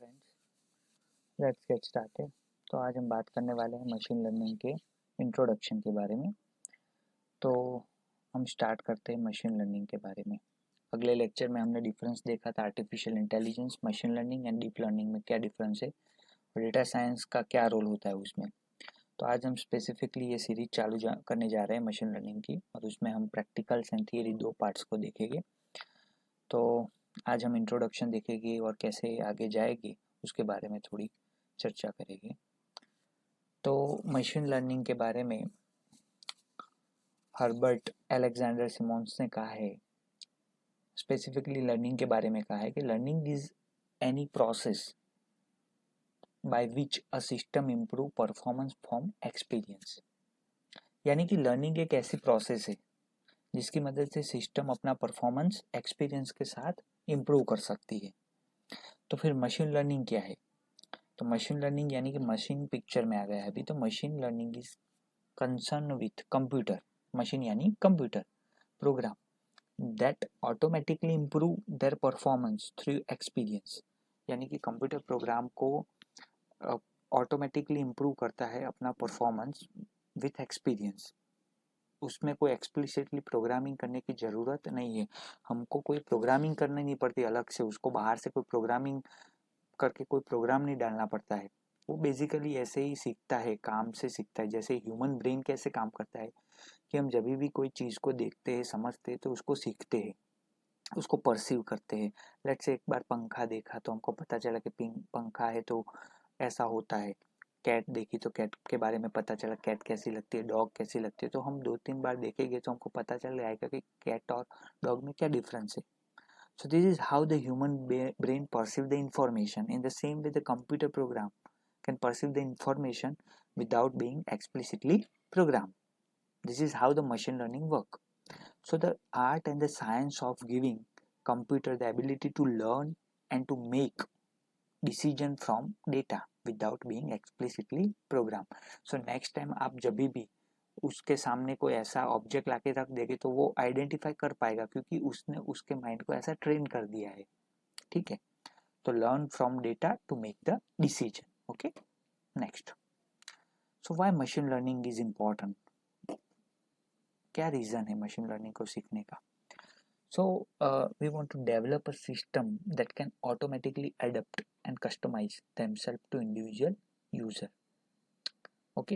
Friends, let's get started. तो आज हम बात करने वाले हैं मशीन लर्निंग के इंट्रोडक्शन के बारे में। तो हम स्टार्ट करते हैं मशीन लर्निंग के बारे में। अगले लेक्चर में हमने डिफरेंस देखा था artificial intelligence, machine learning and deep learning में क्या डिफरेंस है और डेटा साइंस का क्या रोल होता है उसमें। तो आज हम स्पेसिफिकली ये सीरीज करने जा रहे हैं मशीन लर्निंग की, और उसमें हम प्रैक्टिकल्स एंड थियरी दो पार्ट्स को देखेंगे। तो आज हम इंट्रोडक्शन देखेंगे और कैसे आगे जाएगी उसके बारे में थोड़ी चर्चा करेंगे। तो मशीन लर्निंग के बारे में हर्बर्ट अलेक्जेंडर सिमोंस ने कहा है, स्पेसिफिकली लर्निंग के बारे में कहा है कि learning is any process by which a system improve performance from experience. यानी कि लर्निंग एक ऐसी प्रोसेस है जिसकी मदद से सिस्टम अपना परफॉर्मेंस एक्सपीरियंस के साथ इम्प्रूव कर सकती है। तो फिर मशीन लर्निंग क्या है? तो मशीन लर्निंग यानी कि मशीन पिक्चर में आ गया है अभी। तो machine learning is concern with computer, machine यानी computer program that automatically improve their performance through experience. यानी कि कंप्यूटर प्रोग्राम को ऑटोमेटिकली इम्प्रूव करता है अपना परफॉर्मेंस विथ एक्सपीरियंस। उसमें कोई एक्सप्लिसिटली प्रोग्रामिंग करने की ज़रूरत नहीं है, हमको कोई प्रोग्रामिंग करनी नहीं पड़ती अलग से, उसको बाहर से कोई प्रोग्रामिंग करके कोई प्रोग्राम नहीं डालना पड़ता है। वो बेसिकली ऐसे ही सीखता है, काम से सीखता है। जैसे ह्यूमन ब्रेन कैसे काम करता है कि हम जब भी कोई चीज़ को देखते हैं, समझते हैं, तो उसको सीखते हैं, उसको परसीव करते हैं। लेट्स से एक बार पंखा देखा तो हमको पता चला कि पंखा है तो ऐसा होता है। कैट देखी तो कैट के बारे में पता चला, कैट कैसी लगती है, डॉग कैसी लगती है। तो हम 2-3 बार देखेंगे तो हमको पता चल जाएगा कि कैट और डॉग में क्या डिफरेंस है। So this is how the human brain perceive the information. In the same way, the computer program can perceive the information without being explicitly programmed. This is how the machine learning work. So the art and the science of giving computer the ability to learn and to make decision from data without being explicitly programmed. So next time आप जब भी उसके सामने कोई ऐसा object लाके रख देगे तो वो आइडेंटिफाई कर पाएगा, क्योंकि उसने उसके माइंड को ऐसा ट्रेन कर दिया है। ठीक है, तो learn from data to make the decision. Okay, next. So why machine learning is important? क्या रीजन है मशीन लर्निंग को सीखने का? So we want to develop a system that can automatically adapt and customize themselves to individual user. Okay,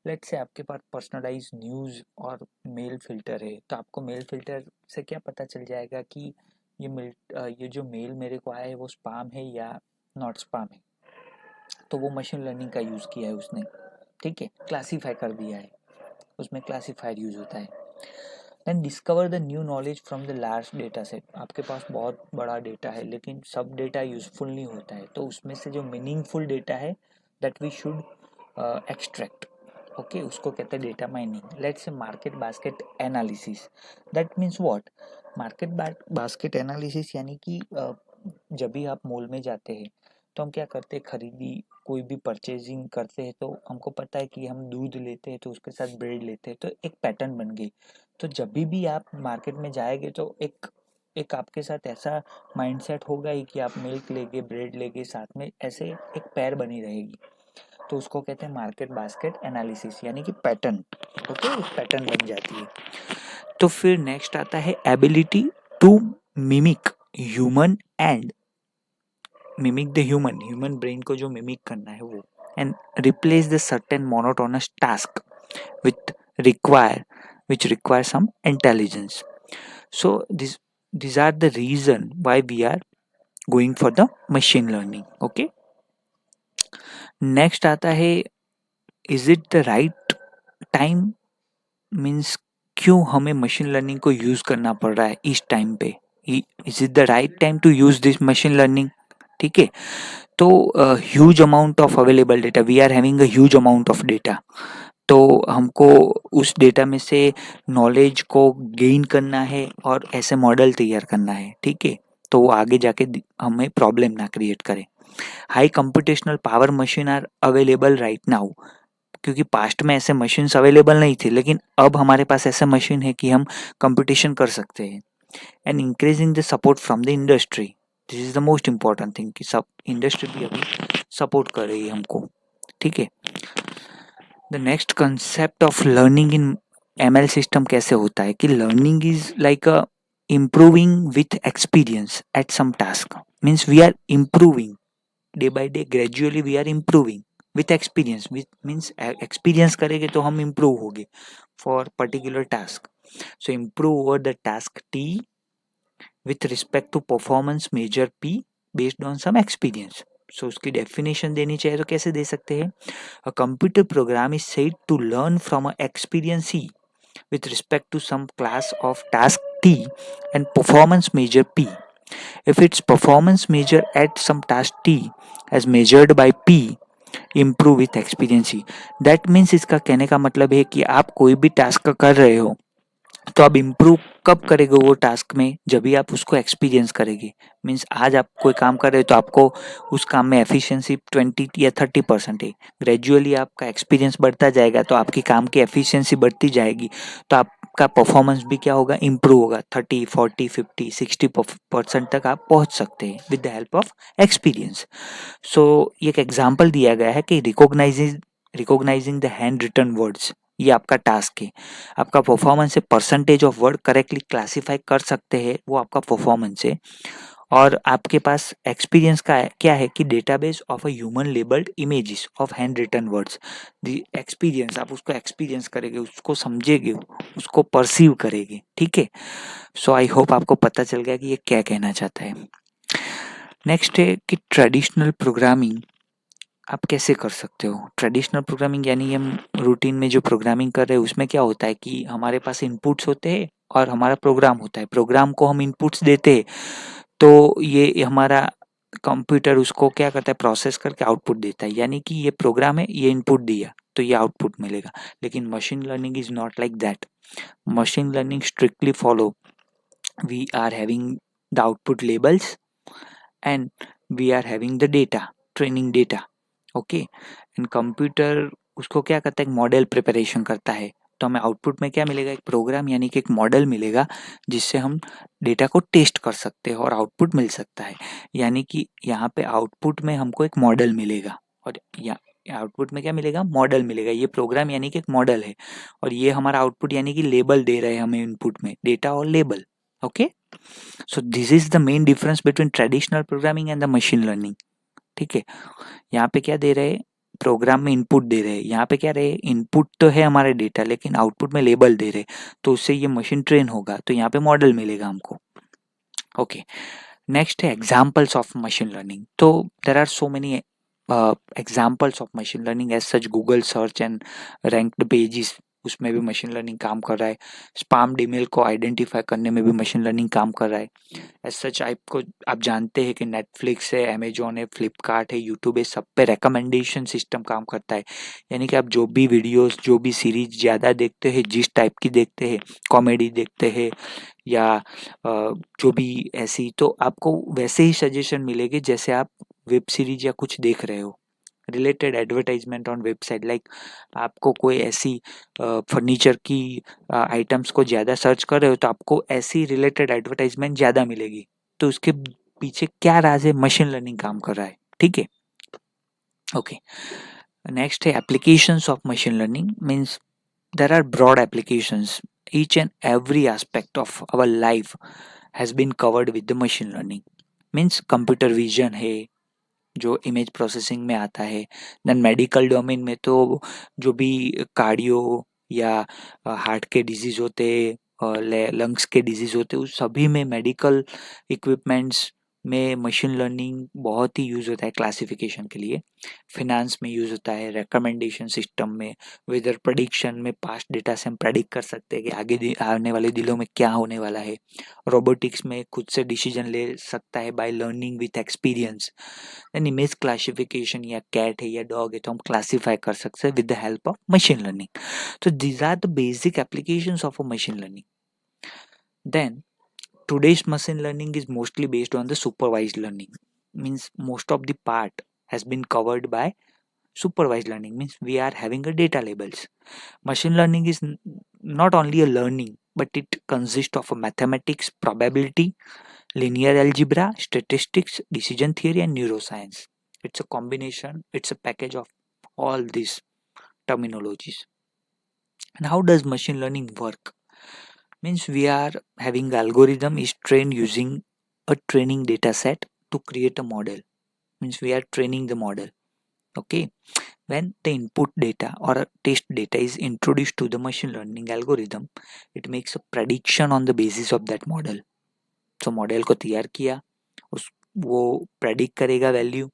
let's say आपके पास personalize news और mail filter है, तो आपको मेल फिल्टर से क्या पता चल जाएगा कि ये जो मेल मेरे को आया है वो स्पाम है या नॉट स्पाम है। तो वो मशीन लर्निंग का यूज़ किया है उसने। ठीक है, क्लासीफाई कर दिया है, उसमें क्लासीफायर यूज़ होता है। Then discover the new knowledge from the large data set. आपके पास बहुत बड़ा डेटा है लेकिन सब डेटा यूजफुल नहीं होता है, तो उसमें से जो मीनिंगफुल डेटा है that we should extract. Okay, उसको कहते हैं data mining. Let's say market basket analysis. That means what? Market basket analysis यानी कि जब भी आप मॉल में जाते हैं तो हम क्या करते हैं, खरीदी कोई भी परचेजिंग करते हैं तो हमको पता है कि हम दूध लेते हैं तो उसके साथ ब्रेड लेते हैं, तो एक पैटर्न बन गई। तो जब भी आप मार्केट में जाएंगे तो एक एक आपके साथ ऐसा माइंडसेट होगा ही कि आप मिल्क लेंगे, ब्रेड लेंगे, साथ में ऐसे एक पैर बनी रहेगी। तो उसको कहते हैं मार्केट बास्केट एनालिसिस, यानी कि पैटर्न। ओके, एक पैटर्न बन जाती है। तो फिर नेक्स्ट आता है ability to mimic human and mimic the human brain को जो मिमिक करना है वो, and replace the certain monotonous task with require which require some intelligence. So these are the reason why we are going for the machine learning. Okay, next आता है is it the right time? Means क्यों हमें machine learning को use करना पड़ रहा है इस टाइम पे? Is it the right time to use this machine learning? ठीक है, तो huge amount of available data, we are having a huge amount of data. तो हमको उस डेटा में से नॉलेज को गेन करना है और ऐसे मॉडल तैयार करना है। ठीक है, तो वो आगे जाके हमें प्रॉब्लम ना क्रिएट करे। High computational power machine are available right now, क्योंकि पास्ट में ऐसे मशीन्स अवेलेबल नहीं थे, लेकिन अब हमारे पास ऐसा मशीन है कि हम कंपटीशन कर सकते हैं। And increasing the support from the industry, this is the most important thing कि सब इंडस्ट्री भी अभी सपोर्ट कर रही है हमको, ठीक है। The next concept of learning in ML system कैसे होता है कि learning is like a improving with experience at some task, means we are improving day by day, gradually we are improving with experience, with means experience करेंगे तो हम improve होंगे for particular task. So improve over the task T with respect to performance measure P based on some experience. So उसकी definition देनी चाहिए तो कैसे दे सकते हैं? A computer program is said to learn from a experience C with respect to some class of task T and performance measure P. If its performance measure at some task T as measured by P improve with experience C. That means इसका कहने का मतलब है कि आप कोई भी task कर रहे हो तो आप इम्प्रूव कब करेंगे वो टास्क में, जब भी आप उसको एक्सपीरियंस करेंगे। मीन्स आज आप कोई काम कर रहे हो तो आपको उस काम में एफिशिएंसी 20 या 30% है, ग्रेजुअली आपका एक्सपीरियंस बढ़ता जाएगा तो आपकी काम की एफिशिएंसी बढ़ती जाएगी, तो आपका परफॉर्मेंस भी क्या होगा, इम्प्रूव होगा। 30, 40, 50, 60% तक आप पहुंच सकते हैं with the help of experience. So एक एग्जाम्पल दिया गया है कि recognizing the hand written words, ये आपका टास्क है। आपका परफॉर्मेंस है percentage of word correctly classify कर सकते हैं, वो आपका परफॉर्मेंस है। और आपके पास एक्सपीरियंस का क्या है कि database of a human labelled images of hand written words. The experience, आप उसको एक्सपीरियंस करेंगे, उसको समझेंगे, उसको परसीव करेंगे, ठीक है। सो आई होप आपको पता चल गया कि ये क्या कहना चाहता है। नेक्स्ट है कि ट्रेडिशनल प्रोग्रामिंग आप कैसे कर सकते हो। ट्रेडिशनल प्रोग्रामिंग यानी हम रूटीन में जो प्रोग्रामिंग कर रहे हैं उसमें क्या होता है कि हमारे पास इनपुट्स होते हैं और हमारा प्रोग्राम होता है। प्रोग्राम को हम इनपुट्स देते हैं तो ये हमारा कंप्यूटर उसको क्या करता है, प्रोसेस करके आउटपुट देता है। यानी कि ये प्रोग्राम है, ये इनपुट दिया तो ये आउटपुट मिलेगा। लेकिन machine learning is not like that. Machine learning strictly follow, we are having the output labels and we are having the data, training data, okay. And computer उसको क्या करता है, एक मॉडल प्रिपरेशन करता है। तो हमें आउटपुट में क्या मिलेगा, एक प्रोग्राम यानी कि एक मॉडल मिलेगा जिससे हम डेटा को टेस्ट कर सकते हैं और आउटपुट मिल सकता है। यानी कि यहाँ पे आउटपुट में हमको एक मॉडल मिलेगा और या आउटपुट में क्या मिलेगा, मॉडल मिलेगा। ये प्रोग्राम यानी कि एक मॉडल है और ये हमारा आउटपुट यानी कि लेबल दे रहे हैं हमें इनपुट में, डेटा और label, okay. So this is the main difference between traditional programming and the machine learning, ठीक है। यहाँ पे क्या दे रहे हैं, प्रोग्राम में इनपुट दे रहे हैं। यहाँ पे क्या रहे, इनपुट तो है हमारे डेटा लेकिन आउटपुट में लेबल दे रहे, तो उससे ये मशीन ट्रेन होगा तो यहाँ पे मॉडल मिलेगा हमको, ओके। नेक्स्ट है एग्जाम्पल्स ऑफ मशीन लर्निंग। तो there are so many examples of machine learning as such. Google search and ranked pages, उसमें भी मशीन लर्निंग काम कर रहा है। स्पैम ईमेल को आइडेंटिफाई करने में भी मशीन लर्निंग काम कर रहा है। एज सच आपको, आप जानते हैं कि नेटफ्लिक्स है, अमेजोन है, फ्लिपकार्ट है, यूट्यूब है, सब पे रिकमेंडेशन सिस्टम काम करता है। यानी कि आप जो भी वीडियोस, जो भी सीरीज ज़्यादा देखते हैं, जिस टाइप की देखते हैं, कॉमेडी देखते हैं या जो भी ऐसी, तो आपको वैसे ही सजेशन मिलेगी जैसे आप वेब सीरीज या कुछ देख रहे हो। Related advertisement on website, like आपको कोई ऐसी फर्नीचर की आइटम्स को ज़्यादा सर्च कर रहे हो तो आपको ऐसी रिलेटेड एडवर्टाइजमेंट ज़्यादा मिलेगी। तो उसके पीछे क्या राज है, मशीन लर्निंग काम कर रहा है, ठीक है, ओके। नेक्स्ट है applications of machine learning. Means there are broad applications, each and every aspect of our life has been covered with the machine learning. Means computer vision है जो इमेज प्रोसेसिंग में आता है। देन मेडिकल डोमेन में तो जो भी cardio या हार्ट के डिजीज़ होते हैं और लंग्स के डिजीज़ होते हैं, उस सभी में मेडिकल इक्विपमेंट्स में मशीन लर्निंग बहुत ही यूज़ होता है क्लासिफिकेशन के लिए। फिनेंस में यूज़ होता है, रिकमेंडेशन सिस्टम में, वेदर प्रेडिक्शन में पास्ट डेटा से हम प्रेडिक्ट कर सकते हैं कि आगे आने वाले दिनों में क्या होने वाला है। रोबोटिक्स में खुद से डिसीजन ले सकता है by learning with experience. Then image classification, या कैट है या डॉग है तो हम क्लासीफाई कर सकते हैं with the help of machine learning. तो these are the basic applications of a machine learning. Then today's machine learning is mostly based on the supervised learning, means most of the part has been covered by Supervised learning means we are having a data labels. Machine learning is not only a learning, but it consists of a mathematics, probability, linear algebra, statistics, decision theory, and neuroscience. It's a combination, it's a package of all these terminologies. And how does machine learning work? Means we are having algorithm is trained using a training data set to create a model. Means we are training the model. Okay. When the input data or a test data is introduced to the machine learning algorithm, it makes a prediction on the basis of that model. So model को तैयार किया, उस वो predict करेगा value,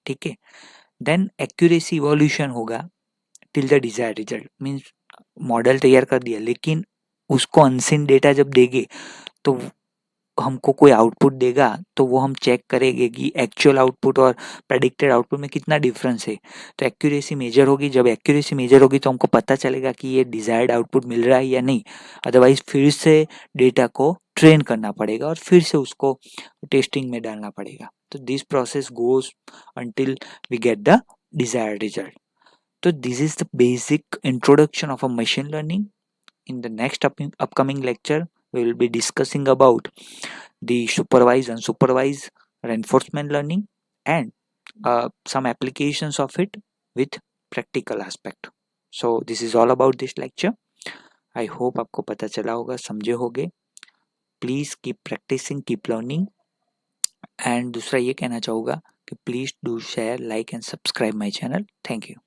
ठीक है. Then accuracy evolution होगा till the desired result. Means model तैयार कर दिया, लेकिन उसको अनसीन डेटा जब देंगे तो हमको कोई आउटपुट देगा, तो वो हम चेक करेंगे कि एक्चुअल आउटपुट और प्रेडिक्टेड आउटपुट में कितना डिफरेंस है. तो एक्यूरेसी मेजर होगी. जब एक्यूरेसी मेजर होगी तो हमको पता चलेगा कि ये डिजायर्ड आउटपुट मिल रहा है या नहीं. अदरवाइज फिर से डेटा को ट्रेन करना पड़ेगा और फिर से उसको टेस्टिंग में डालना पड़ेगा. तो this process goes until we get the desired result. तो this is the basic introduction of a machine learning. In the next upcoming lecture, we will be discussing about the supervised, unsupervised reinforcement learning and some applications of it with practical aspect. So this is all about this lecture. I hope आपको पता चला होगा, समझे होगे. Please keep practicing, keep learning. And दूसरा ये कहना चाहूँगा कि please do share, like and subscribe my channel. Thank you.